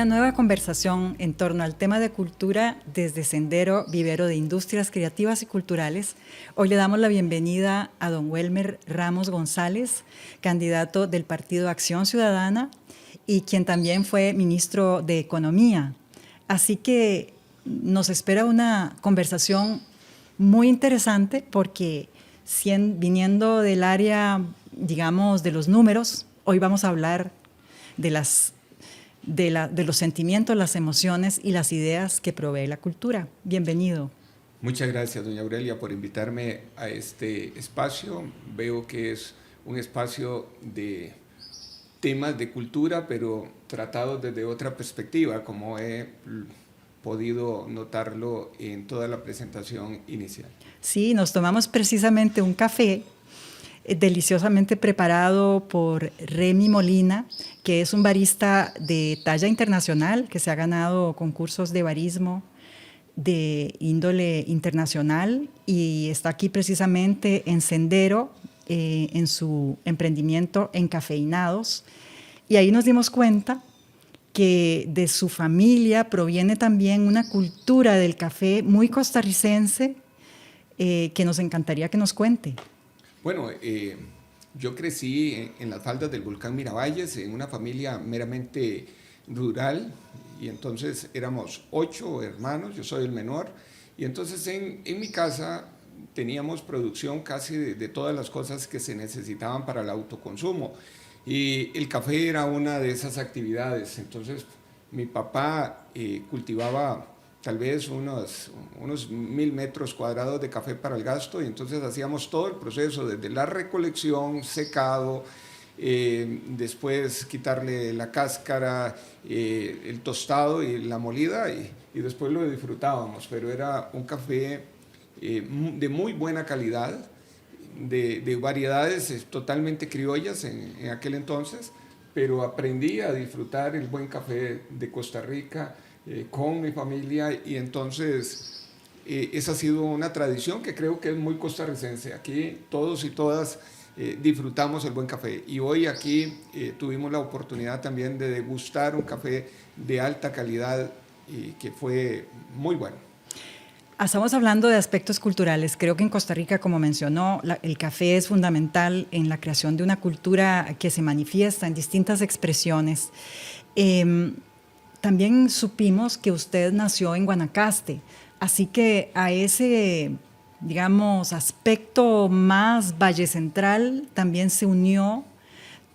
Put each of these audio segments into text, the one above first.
una nueva conversación en torno al tema de cultura desde Sendero, vivero de industrias creativas y culturales. Hoy le damos la bienvenida a don Welmer Ramos González, candidato del Partido Acción Ciudadana y quien también fue ministro de Economía. Así que nos espera una conversación muy interesante porque viniendo del área, digamos, de los números, hoy vamos a hablar de los sentimientos, las emociones y las ideas que provee la cultura. Bienvenido. Muchas gracias, doña Aurelia, por invitarme a este espacio. Veo que es un espacio de temas de cultura, pero tratados desde otra perspectiva, como he podido notarlo en toda la presentación inicial. Sí, nos tomamos precisamente un café deliciosamente preparado por Remy Molina, que es un barista de talla internacional, que se ha ganado concursos de barismo de índole internacional y está aquí precisamente en Sendero, en su emprendimiento Encafeinados. Y ahí nos dimos cuenta que de su familia proviene también una cultura del café muy costarricense que nos encantaría que nos cuente. Bueno, yo crecí en las faldas del volcán Miravalles, en una familia meramente rural, y entonces éramos 8 hermanos, yo soy el menor, y entonces en mi casa teníamos producción casi de todas las cosas que se necesitaban para el autoconsumo, y el café era una de esas actividades. Entonces mi papá cultivaba tal vez unos 1000 metros cuadrados de café para el gasto, y entonces hacíamos todo el proceso, desde la recolección, secado, después quitarle la cáscara, el tostado y la molida, y después lo disfrutábamos. Pero era un café de muy buena calidad, de variedades totalmente criollas en aquel entonces, pero aprendí a disfrutar el buen café de Costa Rica con mi familia, y entonces esa ha sido una tradición que creo que es muy costarricense. Aquí todos y todas disfrutamos el buen café, y hoy aquí tuvimos la oportunidad también de degustar un café de alta calidad y que fue muy bueno. Estamos hablando de aspectos culturales. Creo que en Costa Rica, como mencionó, el café es fundamental en la creación de una cultura que se manifiesta en distintas expresiones. También supimos que usted nació en Guanacaste, así que a ese, digamos, aspecto más valle central también se unió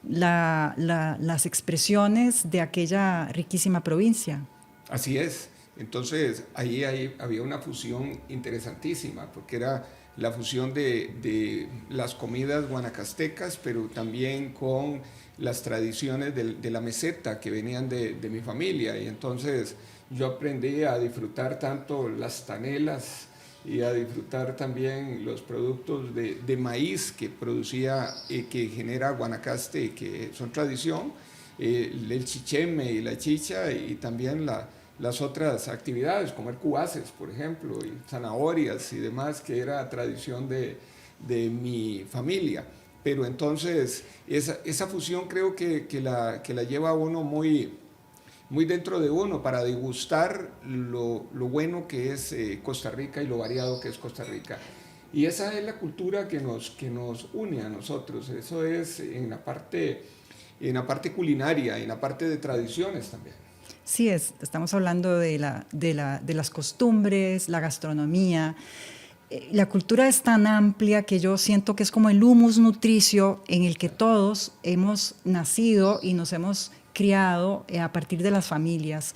las expresiones de aquella riquísima provincia. Así es. Entonces ahí había una fusión interesantísima, porque era la fusión de las comidas guanacastecas, pero también con las tradiciones de la meseta que venían de mi familia. Y entonces yo aprendí a disfrutar tanto las tanelas y a disfrutar también los productos de maíz que producía, que genera Guanacaste, que son tradición, el chicheme y la chicha, y también las otras actividades, comer cuaces, por ejemplo, y zanahorias y demás, que era tradición de mi familia. Pero entonces esa fusión creo que la lleva a uno muy dentro de uno, para degustar lo bueno que es Costa Rica y lo variado que es Costa Rica. Y esa es la cultura que nos une a nosotros. Eso es en la parte culinaria, en la parte de tradiciones también. Sí, estamos hablando de las costumbres, la gastronomía. La cultura es tan amplia que yo siento que es como el humus nutricio en el que todos hemos nacido y nos hemos criado a partir de las familias.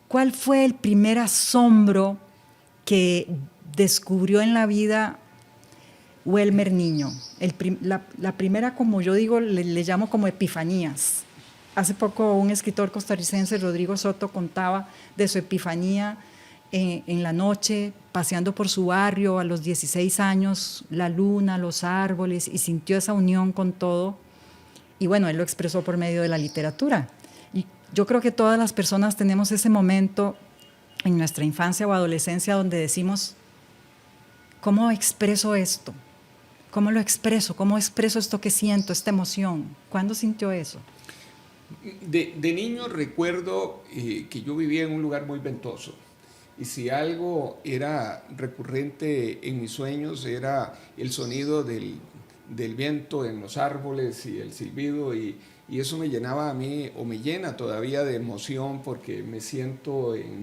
¿Cuál fue el primer asombro que descubrió en la vida Welmer niño? La primera, como yo digo, le llamo como epifanías. Hace poco un escritor costarricense, Rodrigo Soto, contaba de su epifanía en la noche, paseando por su barrio a los 16 años, la luna, los árboles, y sintió esa unión con todo. Y bueno, él lo expresó por medio de la literatura. Y yo creo que todas las personas tenemos ese momento en nuestra infancia o adolescencia donde decimos, ¿cómo expreso esto? ¿Cómo lo expreso? ¿Cómo expreso esto que siento, esta emoción? ¿Cuándo sintió eso? De niño recuerdo que yo vivía en un lugar muy ventoso. Y si algo era recurrente en mis sueños era el sonido del viento en los árboles y el silbido, y eso me llenaba a mí, o me llena todavía de emoción, porque me siento en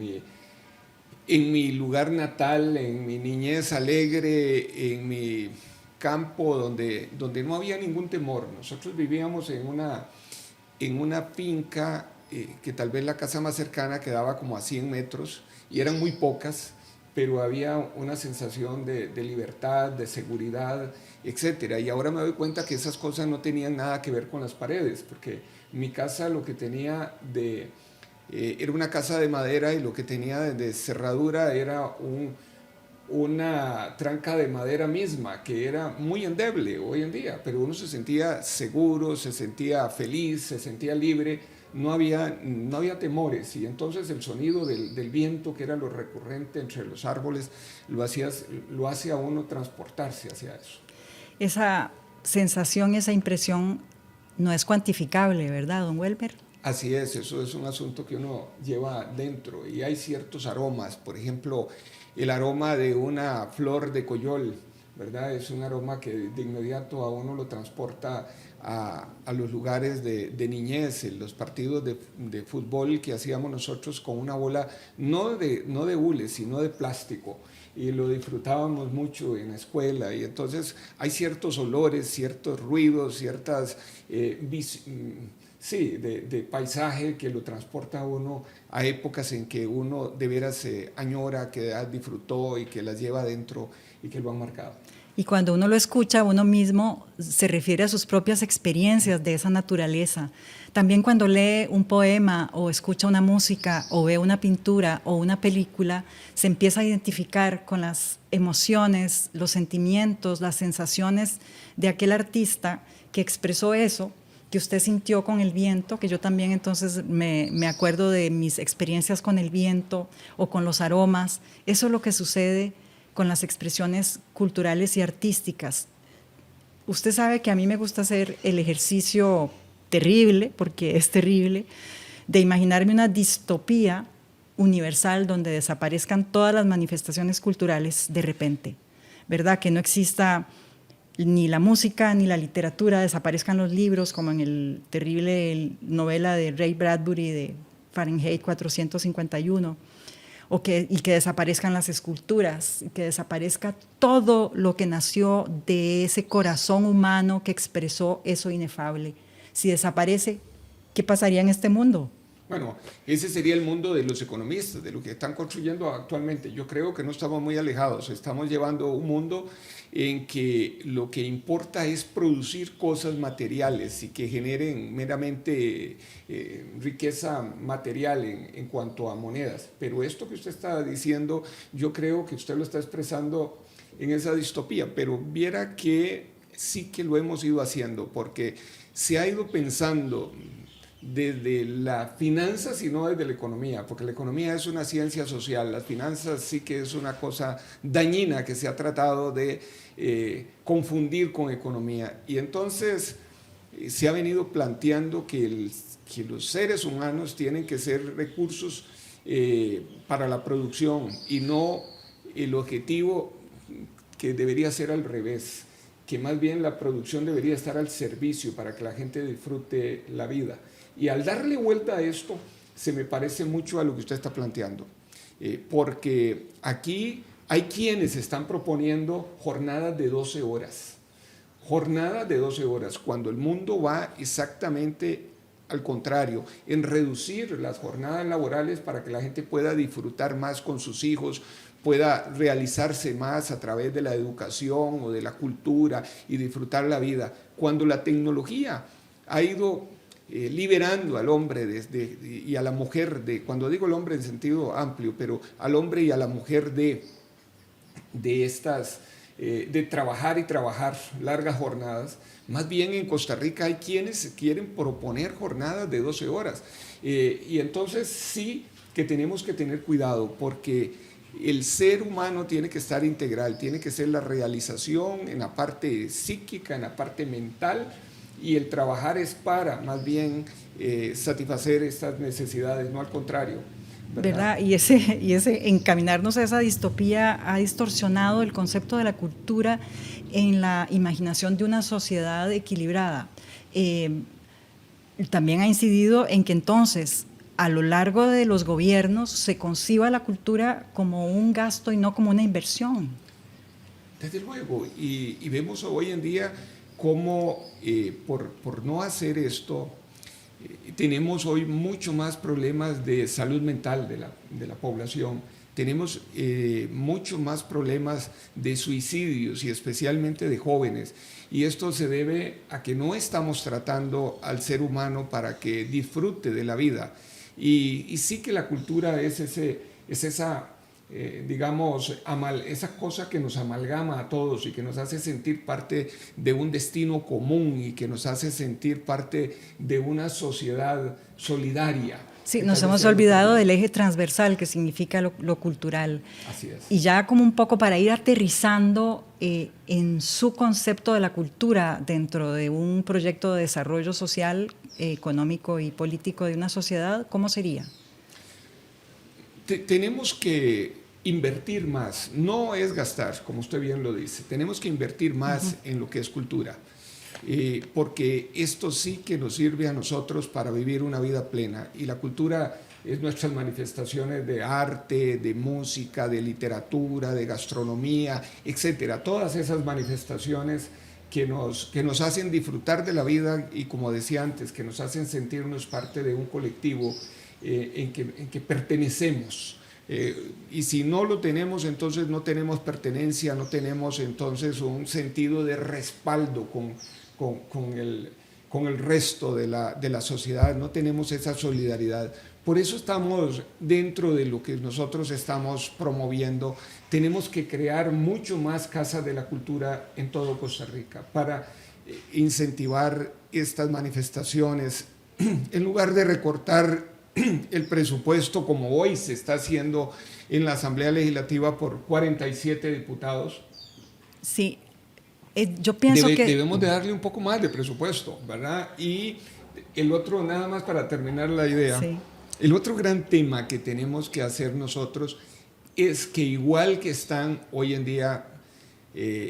mi lugar natal, en mi niñez alegre, en mi campo donde no había ningún temor. Nosotros vivíamos en una finca que tal vez la casa más cercana quedaba como a 100 metros y eran muy pocas, pero había una sensación de libertad, de seguridad, etcétera. Y ahora me doy cuenta que esas cosas no tenían nada que ver con las paredes, porque mi casa lo que tenía era una casa de madera, y lo que tenía de cerradura era una tranca de madera misma, que era muy endeble hoy en día, pero uno se sentía seguro, se sentía feliz, se sentía libre, no había temores. Y entonces el sonido del viento, que era lo recurrente entre los árboles, lo hace a uno transportarse hacia eso. Esa sensación, esa impresión no es cuantificable, ¿verdad, don Welber? Así es, eso es un asunto que uno lleva dentro, y hay ciertos aromas, por ejemplo, el aroma de una flor de coyol, ¿verdad? Es un aroma que de inmediato a uno lo transporta a los lugares de niñez, en los partidos de fútbol que hacíamos nosotros con una bola, no de hule, sino de plástico, y lo disfrutábamos mucho en la escuela. Y entonces hay ciertos olores, ciertos ruidos, ciertas sí, de paisaje que lo transporta a uno a épocas en que uno de veras añora, que disfrutó y que las lleva adentro y que lo han marcado. Y cuando uno lo escucha, uno mismo se refiere a sus propias experiencias de esa naturaleza. También cuando lee un poema o escucha una música o ve una pintura o una película, se empieza a identificar con las emociones, los sentimientos, las sensaciones de aquel artista que expresó eso que usted sintió con el viento, que yo también entonces me acuerdo de mis experiencias con el viento o con los aromas. Eso es lo que sucede con las expresiones culturales y artísticas. Usted sabe que a mí me gusta hacer el ejercicio terrible, porque es terrible, de imaginarme una distopía universal donde desaparezcan todas las manifestaciones culturales de repente, ¿verdad? Que no exista ni la música ni la literatura, desaparezcan los libros, como en el terrible novela de Ray Bradbury de Fahrenheit 451, y que desaparezcan las esculturas, que desaparezca todo lo que nació de ese corazón humano que expresó eso inefable. Si desaparece, ¿qué pasaría en este mundo? Bueno, ese sería el mundo de los economistas, de lo que están construyendo actualmente. Yo creo que no estamos muy alejados, estamos llevando un mundo en que lo que importa es producir cosas materiales y que generen meramente riqueza material en cuanto a monedas. Pero esto que usted está diciendo, yo creo que usted lo está expresando en esa distopía, pero viera que sí que lo hemos ido haciendo, porque se ha ido pensando desde la finanzas y no desde la economía, porque la economía es una ciencia social, las finanzas sí que es una cosa dañina que se ha tratado de confundir con economía. Y entonces se ha venido planteando que los seres humanos tienen que ser recursos para la producción, y no el objetivo, que debería ser al revés, que más bien la producción debería estar al servicio para que la gente disfrute la vida. Y al darle vuelta a esto, se me parece mucho a lo que usted está planteando, porque aquí hay quienes están proponiendo jornadas de 12 horas, cuando el mundo va exactamente al contrario, en reducir las jornadas laborales para que la gente pueda disfrutar más con sus hijos, pueda realizarse más a través de la educación o de la cultura y disfrutar la vida. Cuando la tecnología ha ido liberando al hombre y a la mujer, cuando digo el hombre en sentido amplio, pero al hombre y a la mujer de trabajar y trabajar largas jornadas. Más bien en Costa Rica hay quienes quieren proponer jornadas de 12 horas. Y entonces sí que tenemos que tener cuidado, porque el ser humano tiene que estar integral, tiene que ser la realización en la parte psíquica, en la parte mental, y el trabajar es para más bien satisfacer estas necesidades, no al contrario. ¿Verdad? Y ese encaminarnos a esa distopía ha distorsionado el concepto de la cultura en la imaginación de una sociedad equilibrada. También ha incidido en que entonces, a lo largo de los gobiernos, se conciba la cultura como un gasto y no como una inversión. Desde luego, y vemos hoy en día cómo por no hacer esto, tenemos hoy mucho más problemas de salud mental de la población, tenemos mucho más problemas de suicidios y especialmente de jóvenes, y esto se debe a que no estamos tratando al ser humano para que disfrute de la vida, y sí que la cultura es esa digamos, esa cosa que nos amalgama a todos y que nos hace sentir parte de un destino común y que nos hace sentir parte de una sociedad solidaria. Sí, nos hemos olvidado del eje transversal que significa lo cultural. Así es. Y ya como un poco para ir aterrizando en su concepto de la cultura dentro de un proyecto de desarrollo social, económico y político de una sociedad, ¿cómo sería? Tenemos que invertir más, no es gastar, como usted bien lo dice, tenemos que invertir más en lo que es cultura, porque esto sí que nos sirve a nosotros para vivir una vida plena, y la cultura es nuestras manifestaciones de arte, de música, de literatura, de gastronomía, etcétera, todas esas manifestaciones que nos hacen disfrutar de la vida y, como decía antes, que nos hacen sentirnos parte de un colectivo en que pertenecemos. Y si no lo tenemos, entonces no tenemos pertenencia, no tenemos entonces un sentido de respaldo con el resto de la sociedad, no tenemos esa solidaridad. Por eso estamos dentro de lo que nosotros estamos promoviendo, tenemos que crear mucho más casas de la cultura en todo Costa Rica para incentivar estas manifestaciones, en lugar de recortar el presupuesto como hoy se está haciendo en la Asamblea Legislativa por 47 diputados. Sí, yo pienso que debemos de darle un poco más de presupuesto, ¿verdad? Y el otro, nada más para terminar la idea, sí. El otro gran tema que tenemos que hacer nosotros es que, igual que están hoy en día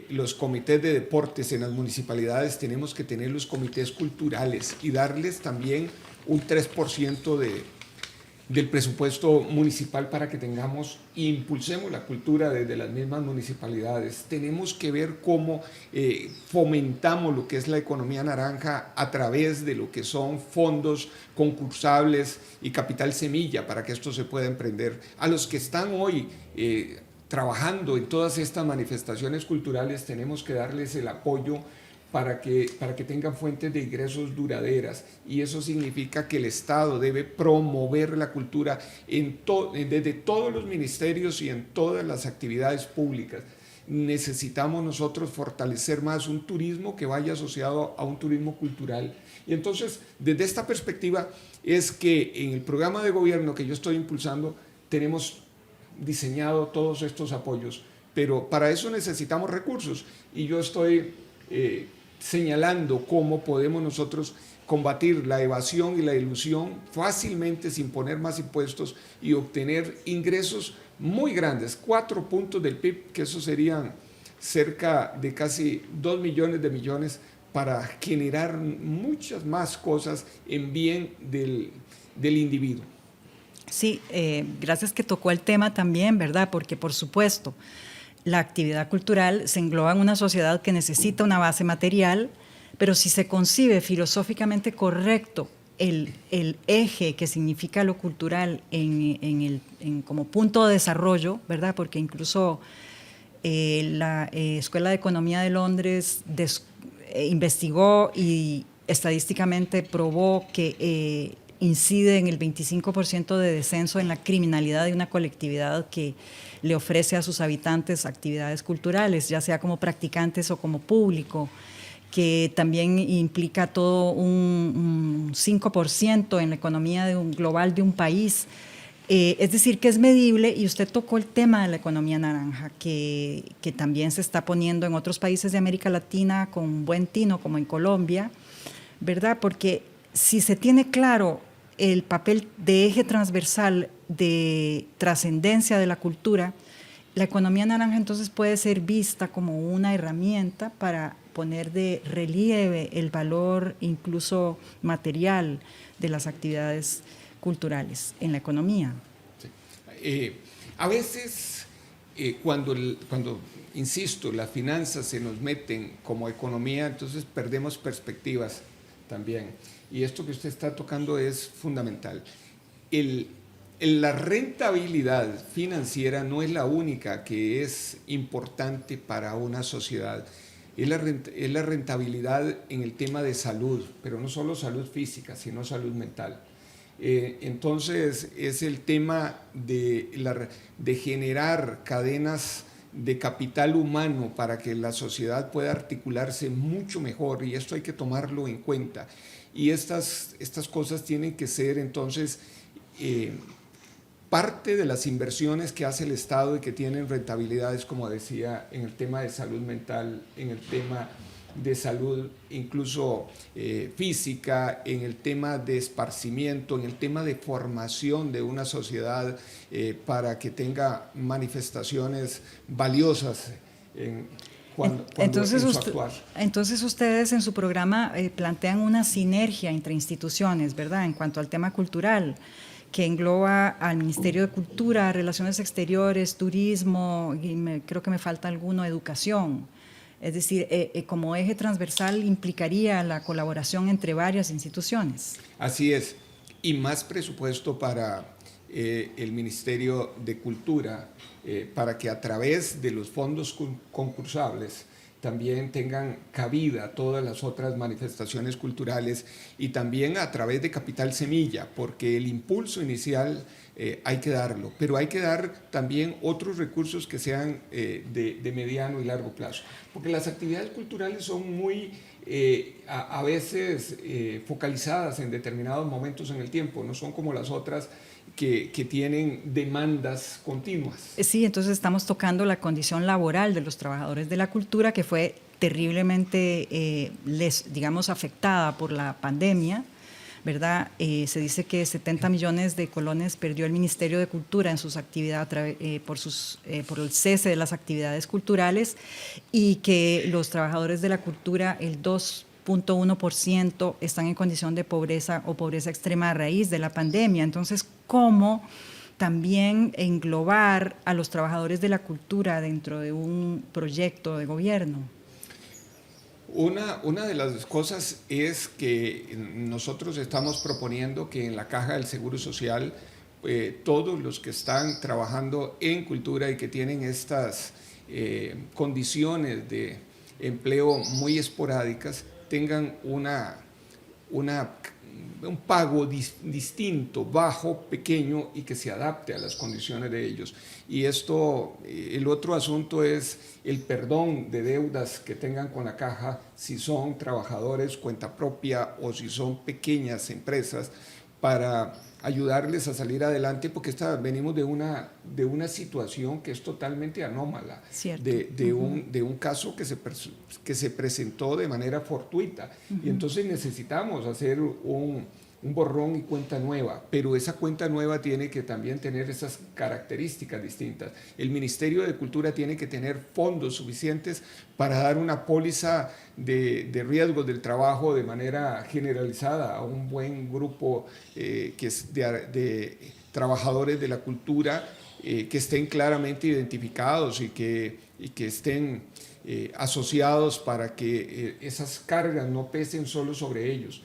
los comités de deportes en las municipalidades, tenemos que tener los comités culturales y darles también un 3% del presupuesto municipal para que tengamos e impulsemos la cultura desde las mismas municipalidades. Tenemos que ver cómo fomentamos lo que es la economía naranja a través de lo que son fondos concursables y capital semilla para que esto se pueda emprender. A los que están hoy trabajando en todas estas manifestaciones culturales tenemos que darles el apoyo para que tengan fuentes de ingresos duraderas, y eso significa que el Estado debe promover la cultura desde todos los ministerios y en todas las actividades públicas. Necesitamos nosotros fortalecer más un turismo que vaya asociado a un turismo cultural, y entonces desde esta perspectiva es que en el programa de gobierno que yo estoy impulsando tenemos diseñado todos estos apoyos, pero para eso necesitamos recursos, y yo estoy señalando cómo podemos nosotros combatir la evasión y la ilusión fácilmente sin poner más impuestos y obtener ingresos muy grandes, 4 puntos del PIB, que eso serían cerca de casi 2 millones de millones para generar muchas más cosas en bien del individuo. Sí, gracias que tocó el tema también, ¿verdad? Porque por supuesto, la actividad cultural se engloba en una sociedad que necesita una base material, pero si se concibe filosóficamente correcto el eje que significa lo cultural como punto de desarrollo, ¿verdad? Porque incluso la Escuela de Economía de Londres investigó y estadísticamente probó que incide en el 25% de descenso en la criminalidad de una colectividad que le ofrece a sus habitantes actividades culturales, ya sea como practicantes o como público, que también implica todo un 5% en la economía global de un país. Es decir, que es medible, y usted tocó el tema de la economía naranja, que también se está poniendo en otros países de América Latina con buen tino, como en Colombia, ¿verdad? Porque si se tiene claro el papel de eje transversal de trascendencia de la cultura, la economía naranja entonces puede ser vista como una herramienta para poner de relieve el valor incluso material de las actividades culturales en la economía. Sí. A veces, cuando, insisto, las finanzas se nos meten como economía, entonces perdemos perspectivas también. Y esto que usted está tocando es fundamental. La rentabilidad financiera no es la única que es importante para una sociedad. Es la rentabilidad en el tema de salud, pero no solo salud física, sino salud mental. Entonces es el tema de generar cadenas de capital humano para que la sociedad pueda articularse mucho mejor, y esto hay que tomarlo en cuenta. Y estas cosas tienen que ser entonces parte de las inversiones que hace el Estado y que tienen rentabilidades, como decía, en el tema de salud mental, en el tema de salud incluso física, en el tema de esparcimiento, en el tema de formación de una sociedad para que tenga manifestaciones valiosas entonces, en su actuar. Entonces ustedes en su programa plantean una sinergia entre instituciones, ¿verdad?, en cuanto al tema cultural, que engloba al Ministerio de Cultura, Relaciones Exteriores, Turismo, y creo que me falta alguno, Educación. Es decir, como eje transversal implicaría la colaboración entre varias instituciones. Así es, y más presupuesto para el Ministerio de Cultura, para que a través de los fondos concursables también tengan cabida todas las otras manifestaciones culturales, y también a través de Capital Semilla, porque el impulso inicial hay que darlo, pero hay que dar también otros recursos que sean de mediano y largo plazo, porque las actividades culturales son muy a veces focalizadas en determinados momentos en el tiempo, no son como las otras que tienen demandas continuas. Sí, entonces estamos tocando la condición laboral de los trabajadores de la cultura, que fue terriblemente, digamos, afectada por la pandemia, ¿verdad? Se dice que 70 millones de colones perdió el Ministerio de Cultura en sus actividades por el cese de las actividades culturales, y que los trabajadores de la cultura, el 2,1% están en condición de pobreza o pobreza extrema a raíz de la pandemia. Entonces, ¿cómo también englobar a los trabajadores de la cultura dentro de un proyecto de gobierno? Una de las cosas es que nosotros estamos proponiendo que en la Caja del Seguro Social todos los que están trabajando en cultura y que tienen estas condiciones de empleo muy esporádicas tengan un pago distinto, bajo, pequeño, y que se adapte a las condiciones de ellos. Y esto, el otro asunto es el perdón de deudas que tengan con la caja, si son trabajadores cuenta propia o si son pequeñas empresas, para ayudarles a salir adelante, porque venimos de una situación que es totalmente anómala, de un caso que se presentó de manera fortuita, y entonces necesitamos hacer un borrón y cuenta nueva, pero esa cuenta nueva tiene que también tener esas características distintas. El Ministerio de Cultura tiene que tener fondos suficientes para dar una póliza de riesgos del trabajo de manera generalizada a un buen grupo que es de trabajadores de la cultura, que estén claramente identificados y que estén asociados para que esas cargas no pesen solo sobre ellos.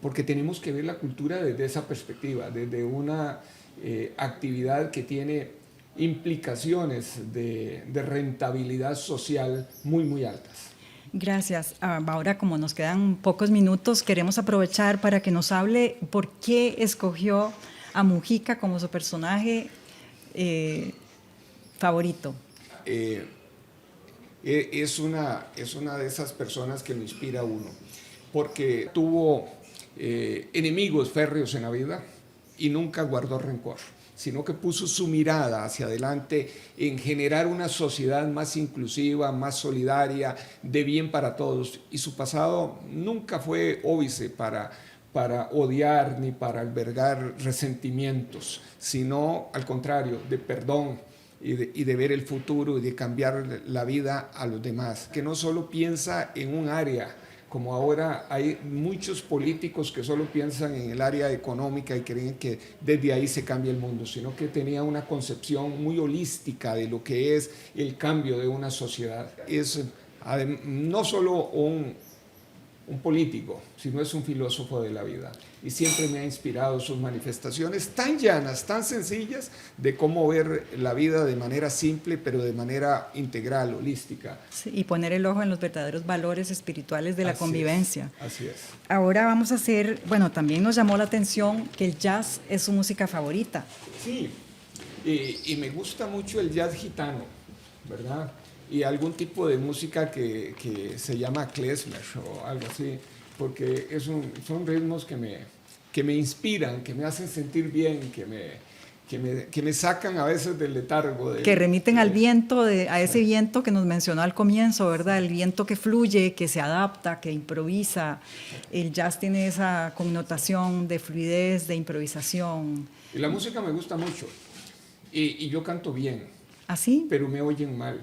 Porque tenemos que ver la cultura desde esa perspectiva, desde una actividad que tiene implicaciones de rentabilidad social muy, muy altas. Gracias. Ahora, como nos quedan pocos minutos, queremos aprovechar para que nos hable por qué escogió a Mujica como su personaje favorito. Es una de esas personas que lo inspira a uno, porque tuvo enemigos férreos en la vida y nunca guardó rencor. sino que puso su mirada hacia adelante en generar una sociedad más inclusiva, más solidaria, de bien para todos. Y su pasado nunca fue óbice para odiar ni para albergar resentimientos, sino al contrario, de perdón y de ver el futuro y de cambiar la vida a los demás. Que no solo piensa en un área, como ahora hay muchos políticos que solo piensan en el área económica y creen que desde ahí se cambia el mundo, sino que tenía una concepción muy holística de lo que es el cambio de una sociedad. Es no solo un político, sino es un filósofo de la vida. Y siempre me ha inspirado sus manifestaciones tan llanas, tan sencillas, de cómo ver la vida de manera simple, pero de manera integral, holística. Sí, y poner el ojo en los verdaderos valores espirituales de la convivencia. Así es. Ahora vamos a hacer, bueno, también nos llamó la atención que el jazz es su música favorita. Sí, y me gusta mucho el jazz gitano, ¿verdad? Y algún tipo de música que se llama klezmer o algo así, porque son ritmos que me inspiran, que me hacen sentir bien, que me sacan a veces del letargo. Que remiten al viento, a ese viento que nos mencionó al comienzo, ¿verdad? El viento que fluye, que se adapta, que improvisa. El jazz tiene esa connotación de fluidez, de improvisación. Y la música me gusta mucho, y yo canto bien. ¿Ah, sí? Pero me oyen mal.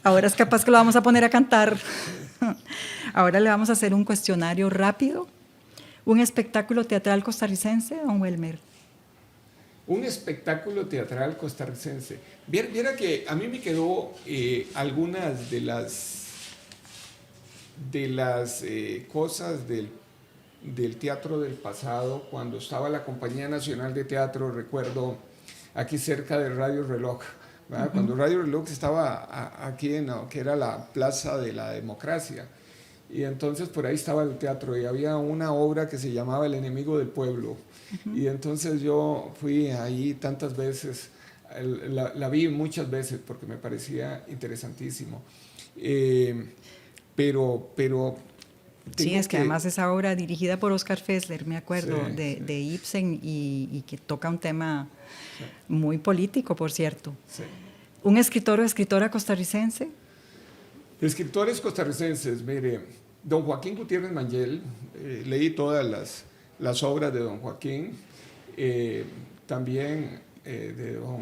Ahora es capaz que lo vamos a poner a cantar. Ahora le vamos a hacer un cuestionario rápido. ¿Un espectáculo teatral costarricense, don Welmer? Un espectáculo teatral costarricense. Viera que a mí me quedó algunas de las cosas del teatro del pasado. Cuando estaba la Compañía Nacional de Teatro, recuerdo aquí cerca de Radio Reloj, ¿verdad? Cuando Radio Reloj estaba aquí que era la Plaza de la Democracia, y entonces por ahí estaba el teatro y había una obra que se llamaba El enemigo del pueblo, y entonces yo fui ahí tantas veces, la vi muchas veces porque me parecía interesantísimo, pero sí, es que además esa obra dirigida por Oscar Fessler, me acuerdo, sí, de Ibsen, y que toca un tema muy político, por cierto. Sí. ¿Un escritor o escritora costarricense? Escritores costarricenses, mire, don Joaquín Gutiérrez Mangel, leí todas las obras de don Joaquín, también de don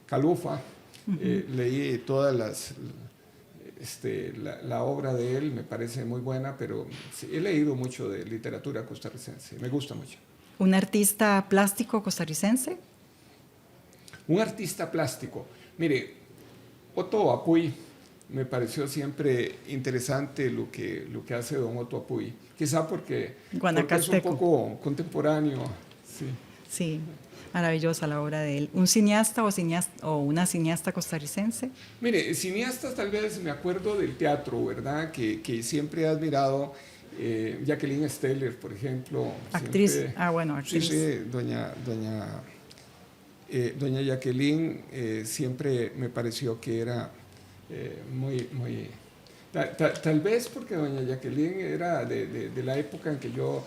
Calufa, leí todas la obra de él, me parece muy buena, pero sí, he leído mucho de literatura costarricense, me gusta mucho. ¿Un artista plástico costarricense? Un artista plástico, mire, Otto Apuy, me pareció siempre interesante lo que hace don Otto Apuy, quizá porque es un poco contemporáneo. Sí. Sí, maravillosa la obra de él. ¿Un cineasta o una cineasta costarricense? Mire, cineastas tal vez me acuerdo del teatro, ¿verdad? Que siempre he admirado, Jacqueline Steller, por ejemplo. Actriz, siempre, actriz. Sí, doña Jacqueline siempre me pareció que era muy... Tal vez porque doña Jacqueline era de la época en que yo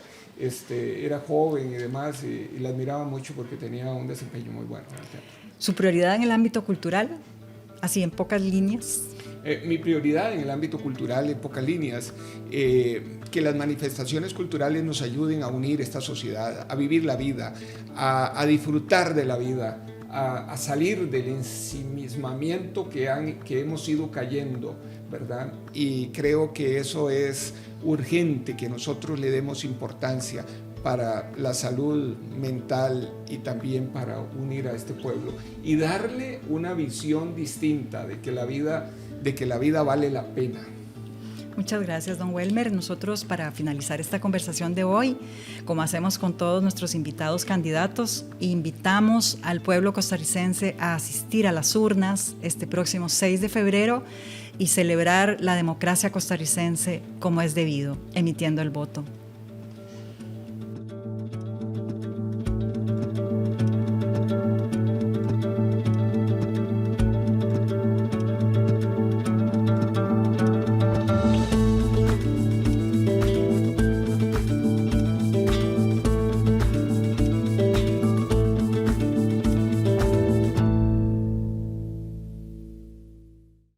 era joven y demás, y la admiraba mucho porque tenía un desempeño muy bueno en el teatro. ¿Su prioridad en el ámbito cultural? Así, en pocas líneas. Mi prioridad en el ámbito cultural, en pocas líneas, que las manifestaciones culturales nos ayuden a unir esta sociedad, a vivir la vida, a disfrutar de la vida, a salir del ensimismamiento que hemos ido cayendo, ¿verdad? Y creo que eso es urgente, que nosotros le demos importancia para la salud mental y también para unir a este pueblo y darle una visión distinta de que la vida vale la pena. Muchas gracias, don Welmer. Nosotros, para finalizar esta conversación de hoy, como hacemos con todos nuestros invitados candidatos, invitamos al pueblo costarricense a asistir a las urnas este próximo 6 de febrero y celebrar la democracia costarricense como es debido, emitiendo el voto.